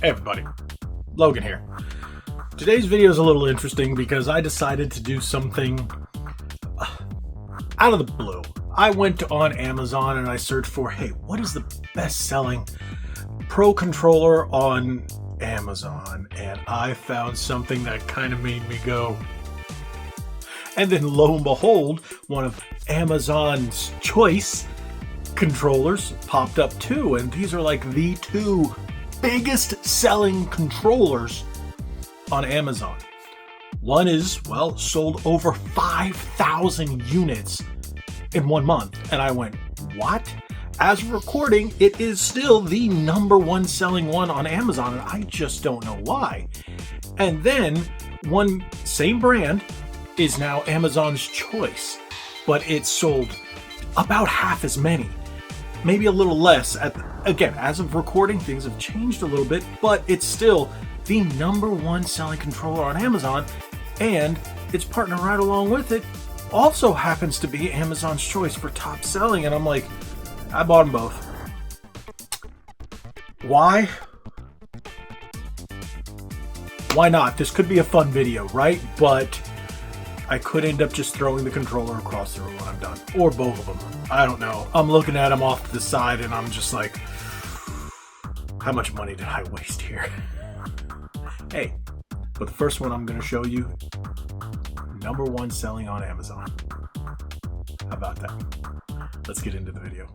Hey everybody, Logan here. Today's video is a little interesting because I decided to do something out of the blue. I went on Amazon and I searched for, hey, what is the best-selling Pro controller on Amazon? And I found something that kind of made me go. And then lo and behold, one of Amazon's choice controllers popped up too, and these are like the two biggest selling controllers on Amazon. One is, well, sold over 5,000 units in 1 month. And I went, what? As of recording, it is still the #1 selling one on Amazon, and I just don't know why. And then one same brand is now Amazon's choice, but it's sold about half as many. Maybe a little less. Again, as of recording, things have changed a little bit, but it's still the #1 selling controller on Amazon, and its partner right along with it also happens to be Amazon's choice for top selling, and I'm like, I bought them both. Why? Why not? This could be a fun video, right? But I could end up just throwing the controller across the room when I'm done. Or both of them. I don't know. I'm looking at them off to the side and I'm just like, how much money did I waste here? Hey, but the first one I'm going to show you, #1 selling on Amazon. How about that? Let's get into the video.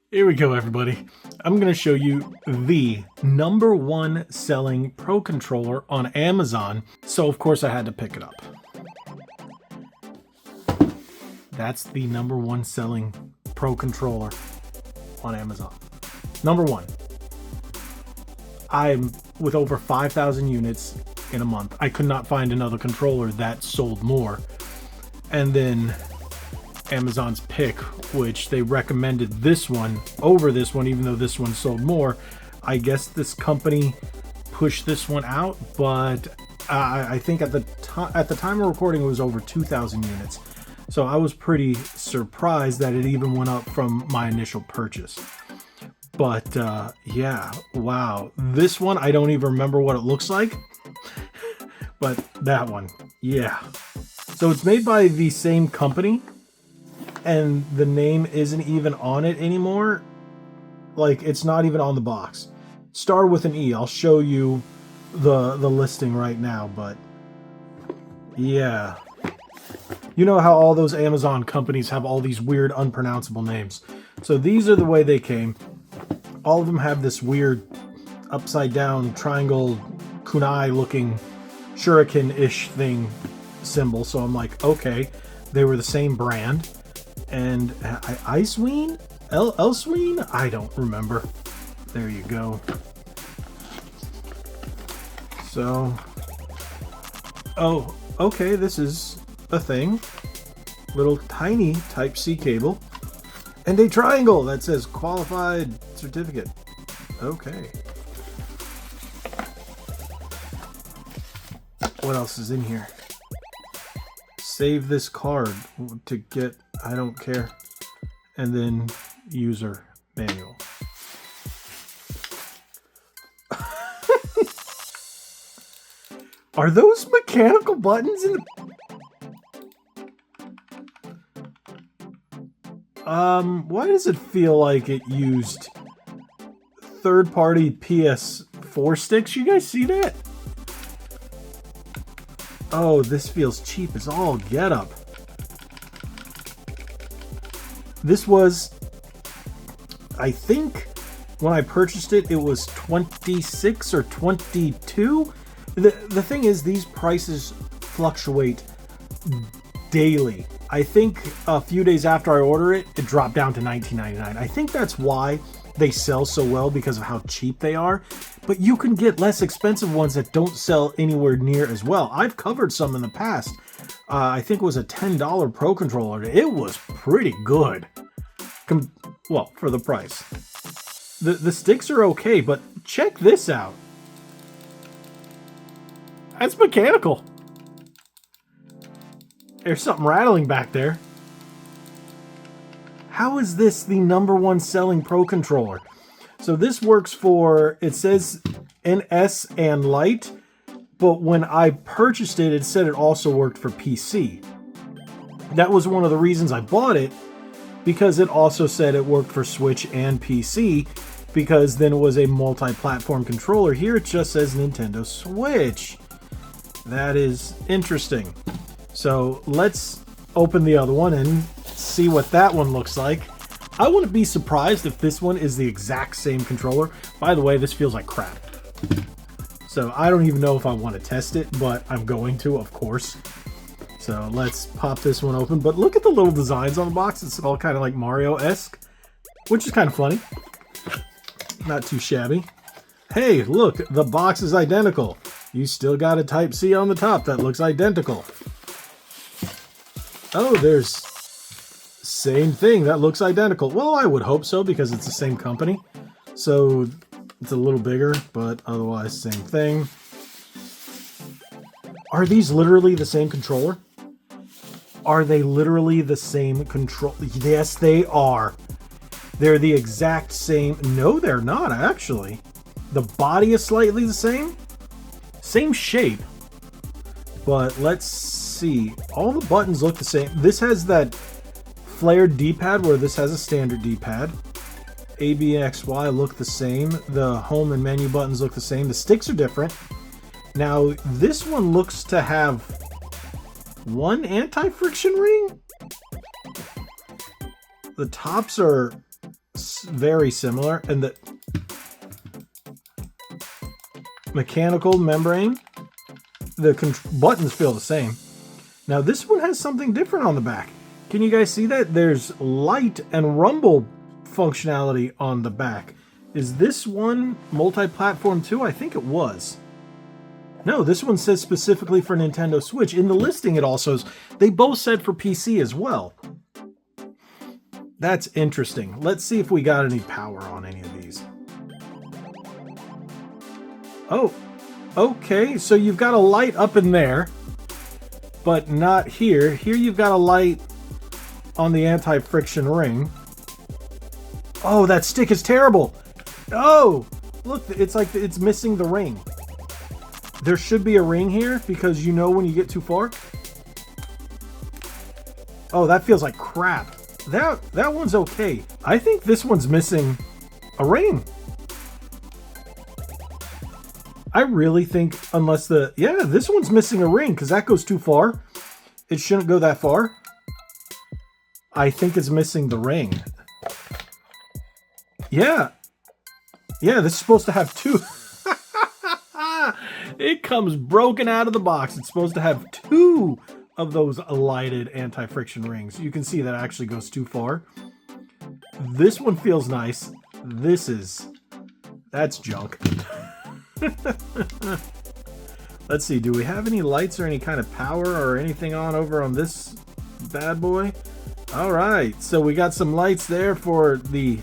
Here we go, everybody. I'm going to show you the #1 selling Pro controller on Amazon. So, of course, I had to pick it up. That's the #1 selling Pro controller on Amazon. #1. I'm with over 5,000 units in a month. I could not find another controller that sold more. And then Amazon's pick, which they recommended this one over this one, even though this one sold more. I guess this company pushed this one out, but I think at the time of recording, it was over 2,000 units. So I was pretty surprised that it even went up from my initial purchase. But yeah, wow. This one, I don't even remember what it looks like. But that one, yeah. So it's made by the same company, and the name isn't even on it anymore. Like, it's not even on the box. Started with an E. I'll show you the listing right now, but yeah. You know how all those Amazon companies have all these weird, unpronounceable names. So these are the way they came. All of them have this weird upside down triangle kunai looking shuriken-ish thing symbol. So I'm like, okay, they were the same brand. And Iceween? Elsween? I don't remember. There you go. So, oh, okay, this is a thing. Little tiny Type-C cable. And a triangle that says qualified certificate. Okay. What else is in here? Save this card to get, I don't care. And then user manual. Are those mechanical buttons in the... Why does it feel like it used third-party PS4 sticks? You guys see that? Oh, this feels cheap as all get up. This was, I think, when I purchased it, it was 26 or 22. The thing is, these prices fluctuate daily. I think a few days after I order it, it dropped down to $19.99. I think that's why they sell so well, because of how cheap they are. But you can get less expensive ones that don't sell anywhere near as well. I've covered some in the past. I think it was a $10 Pro controller. It was pretty good. Well, for the price. The sticks are okay, but check this out. That's mechanical. There's something rattling back there. How is this the #1 selling Pro controller? So this works for, it says NS and Lite, but when I purchased it, it said it also worked for PC. That was one of the reasons I bought it, because it also said it worked for Switch and PC, because then it was a multi-platform controller. Here it just says Nintendo Switch. That is interesting. So let's open the other one and see what that one looks like. I wouldn't be surprised if this one is the exact same controller. By the way, this feels like crap. So I don't even know if I want to test it, but I'm going to, of course. So let's pop this one open. But look at the little designs on the box. It's all kind of like Mario-esque, which is kind of funny. Not too shabby. Hey, look, the box is identical. You still got a Type-C on the top that looks identical. Oh, there's same thing that looks identical. Well, I would hope so, because it's the same company. So it's a little bigger, but otherwise same thing. Are these literally the same controller? Are they literally the same control? Yes, they are. They're the exact same. No, they're not, actually. The body is slightly the same. Same shape. But let's see. All the buttons look the same. This has that flared D-pad where this has a standard D-pad. A, B, X, Y look the same. The home and menu buttons look the same. The sticks are different. Now, this one looks to have one anti-friction ring. The tops are very similar, and the mechanical membrane, the buttons feel the same. Now, this one has something different on the back. Can you guys see that? There's light and rumble functionality on the back. Is this one multi-platform too? I think it was. No, this one says specifically for Nintendo Switch. In the listing it also, they both said for PC as well. That's interesting. Let's see if we got any power on any of these. Oh, okay. So you've got a light up in there, but not here. Here you've got a light on the anti-friction ring. Oh, that stick is terrible. Oh, look, it's like it's missing the ring. There should be a ring here, because you know when you get too far. Oh, that feels like crap. That one's okay. I think this one's missing a ring. I really think, unless yeah, this one's missing a ring, because that goes too far. It shouldn't go that far. I think it's missing the ring. Yeah. Yeah, this is supposed to have two. It comes broken out of the box. It's supposed to have two of those lighted anti-friction rings. You can see that actually goes too far. This one feels nice. That's junk. Let's see, do we have any lights or any kind of power or anything on over on this bad boy? All right, so we got some lights there for the...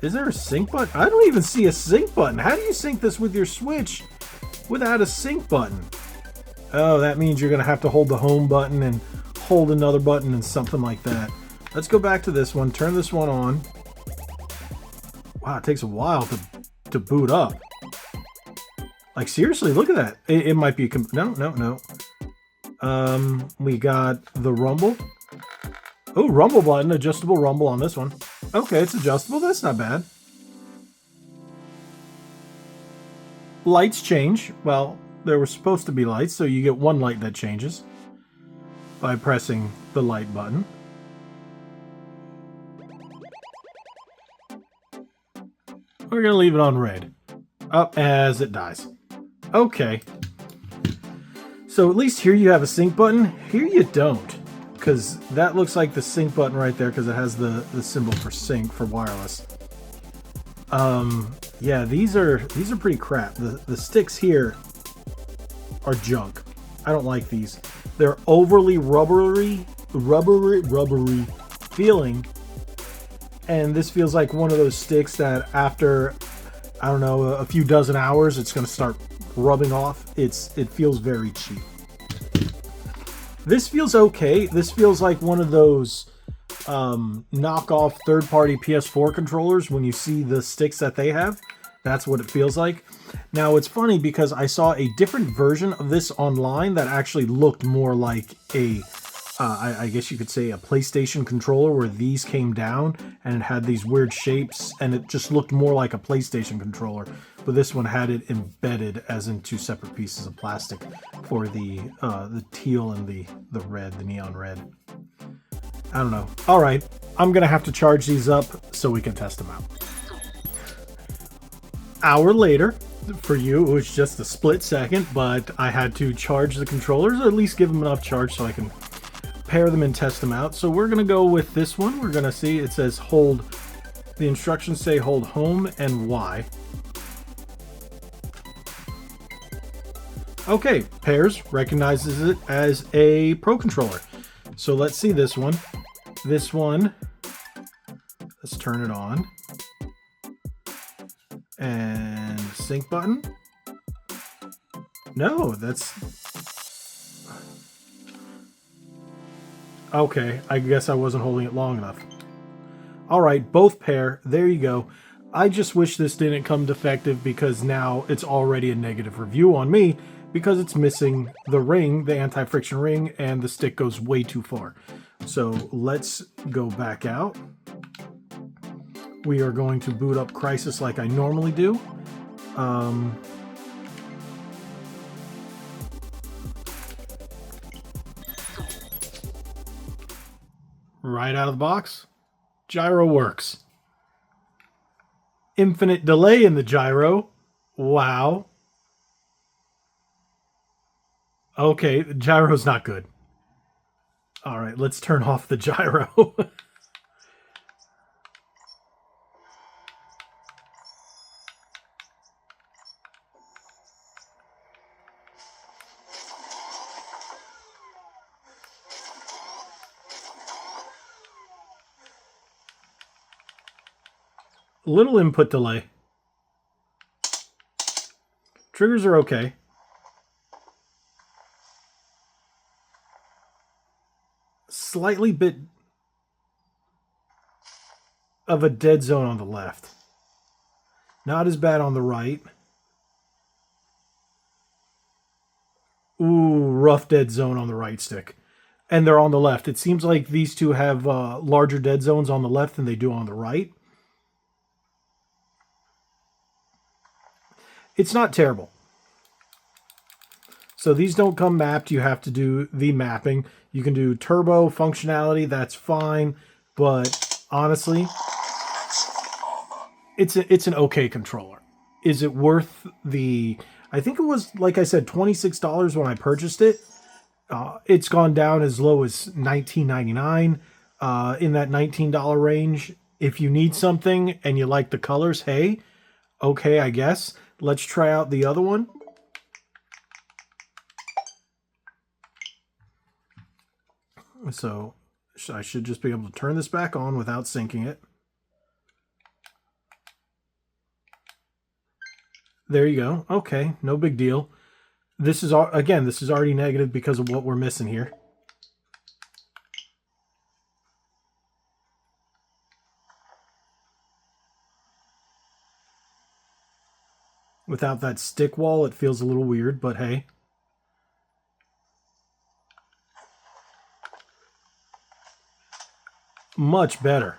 Is there a sync button? I don't even see a sync button. How do you sync this with your Switch without a sync button? Oh, that means you're going to have to hold the home button and hold another button and something like that. Let's go back to this one. Turn this one on. Wow, it takes a while to boot up. Like, seriously, look at that. It might be... No. We got the rumble. Oh, rumble button. Adjustable rumble on this one. Okay, it's adjustable. That's not bad. Lights change. Well, there were supposed to be lights, so you get one light that changes by pressing the light button. We're going to leave it on red. Up as it dies. Okay. So at least here you have a sync button. Here you don't. Because that looks like the sync button right there, because it has the symbol for sync for wireless. Yeah, these are pretty crap. The sticks here are junk. I don't like these. They're overly rubbery feeling. And this feels like one of those sticks that after, I don't know, a few dozen hours, it's going to start rubbing off. It feels very cheap. This feels okay. This feels like one of those knockoff third-party PS4 controllers, when you see the sticks that they have, that's what it feels like. Now, it's funny because I saw a different version of this online that actually looked more like a, I guess you could say a PlayStation controller, where these came down and it had these weird shapes and it just looked more like a PlayStation controller. But this one had it embedded as in two separate pieces of plastic for the teal and the red, the neon red. I don't know. All right, I'm gonna have to charge these up so we can test them out. Hour later, for you, it was just a split second, but I had to charge the controllers, or at least give them enough charge so I can pair them and test them out. So we're gonna go with this one. We're gonna see, it says hold, the instructions say hold home and Y. Okay, pairs, recognizes it as a Pro controller. So let's see this one. This one, let's turn it on. And sync button. No, that's... Okay, I guess I wasn't holding it long enough. Alright, both pair. There you go. I just wish this didn't come defective, because now it's already a negative review on me, because it's missing the ring, the anti-friction ring, and the stick goes way too far. So let's go back out. We are going to boot up Crysis like I normally do. Right out of the box, gyro works. Infinite delay in the gyro. Wow. Okay, the gyro's not good. All right, let's turn off the gyro. Little input delay. Triggers are okay. Slightly bit of a dead zone on the left. Not as bad on the right. Ooh, rough dead zone on the right stick. And they're on the left. It seems like these two have larger dead zones on the left than they do on the right. It's not terrible. So these don't come mapped. You have to do the mapping. You can do turbo functionality. That's fine. But honestly, it's an okay controller. Is it worth the... I think it was, like I said, $26 when I purchased it. It's gone down as low as $19.99 in that $19 range. If you need something and you like the colors, hey, okay, I guess. Let's try out the other one. So I should just be able to turn this back on without syncing it. There you go. Okay, no big deal. This is, again, this is already negative because of what we're missing here. Without that stick wall, it feels a little weird, but hey. Much better.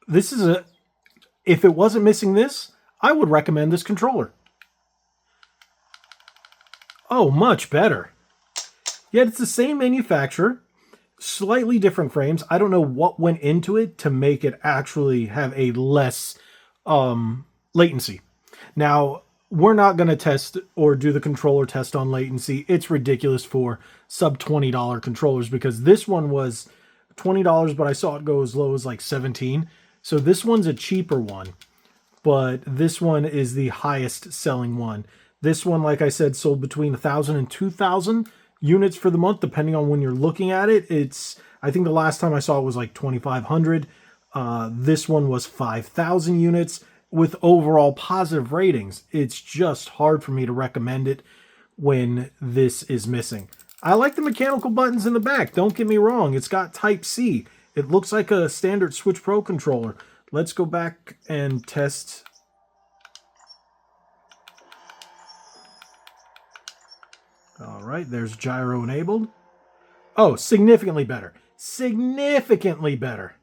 This is a... If it wasn't missing this, I would recommend this controller. Oh, much better. Yet it's the same manufacturer, slightly different frames. I don't know what went into it to make it actually have a less latency. Now, we're not going to test or do the controller test on latency. It's ridiculous for sub $20 controllers, because this one was $20, but I saw it go as low as like $17. So this one's a cheaper one, but this one is the highest selling one. This one, like I said, sold between 1,000 and 2,000 units for the month, depending on when you're looking at it. It's, I think the last time I saw it was like 2,500. This one was 5,000 units with overall positive ratings. It's just hard for me to recommend it when this is missing. I like the mechanical buttons in the back. Don't get me wrong. It's got Type-C. It looks like a standard Switch Pro controller. Let's go back and test. All right, there's gyro enabled. Oh, significantly better. Significantly better.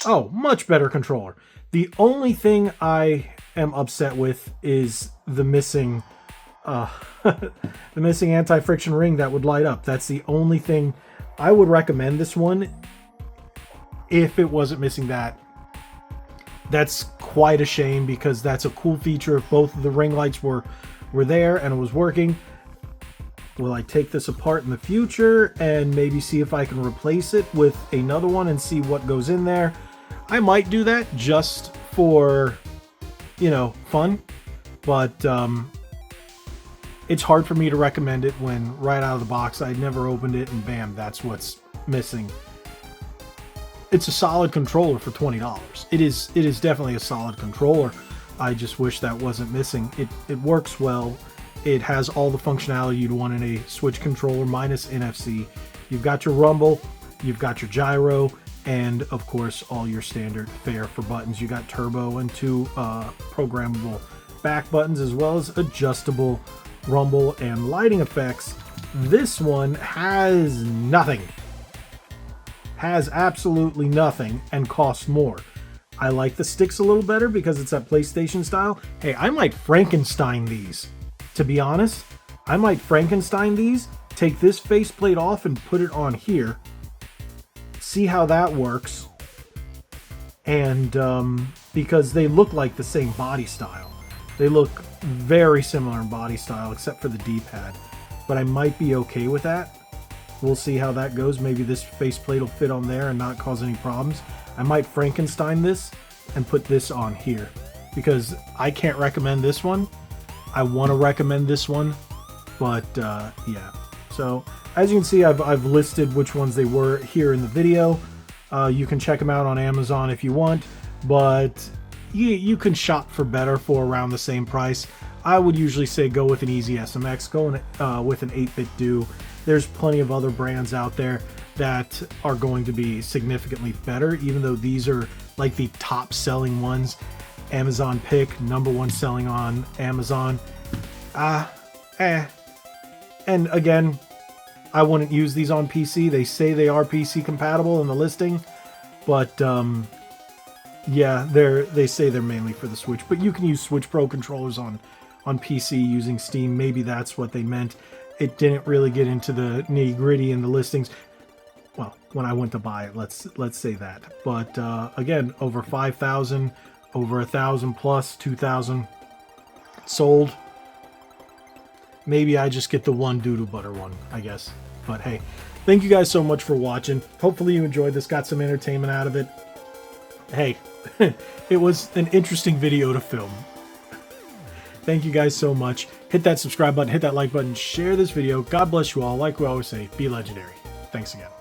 Oh, much better controller. The only thing I am upset with is the missing the missing anti-friction ring that would light up. That's the only thing. I would recommend this one if it wasn't missing that. That's quite a shame because that's a cool feature if both of the ring lights were there and it was working. Will I take this apart in the future and maybe see if I can replace it with another one and see what goes in there? I might do that just for, you know, fun, but it's hard for me to recommend it when right out of the box I never opened it and bam, that's what's missing. It's a solid controller for $20. It is definitely a solid controller. I just wish that wasn't missing. It works well. It has all the functionality you'd want in a Switch controller minus NFC. You've got your rumble, you've got your gyro, and of course all your standard fare for buttons. You got turbo and 2 programmable back buttons as well as adjustable rumble and lighting effects. This one has nothing. Has absolutely nothing and costs more. I like the sticks a little better because it's that PlayStation style. Hey, I might Frankenstein these. To be honest, I might Frankenstein these, take this faceplate off and put it on here. See how that works. And because they look like the same body style. They look very similar in body style except for the D-pad. But I might be okay with that. We'll see how that goes. Maybe this faceplate will fit on there and not cause any problems. I might Frankenstein this and put this on here because I can't recommend this one. I want to recommend this one, but yeah. So as you can see, I've listed which ones they were here in the video. You can check them out on Amazon if you want, but you can shop for better for around the same price. I would usually say go with an Easy SMX, go with an 8-bit Do. There's plenty of other brands out there that are going to be significantly better, even though these are like the top selling ones. Amazon Pick, #1 selling on Amazon. And again, I wouldn't use these on PC. They say they are PC compatible in the listing, but yeah, they say they're mainly for the Switch. But you can use Switch Pro controllers on PC using Steam. Maybe that's what they meant. It didn't really get into the nitty-gritty in the listings. Well, when I went to buy it, let's say that. But again, over 5,000, over 1,000 plus, 2,000 sold. Maybe I just get the one Doodle Butter one, I guess. But hey, thank you guys so much for watching. Hopefully you enjoyed this, got some entertainment out of it. Hey, it was an interesting video to film. Thank you guys so much. Hit that subscribe button, hit that like button, share this video. God bless you all. Like we always say, be legendary. Thanks again.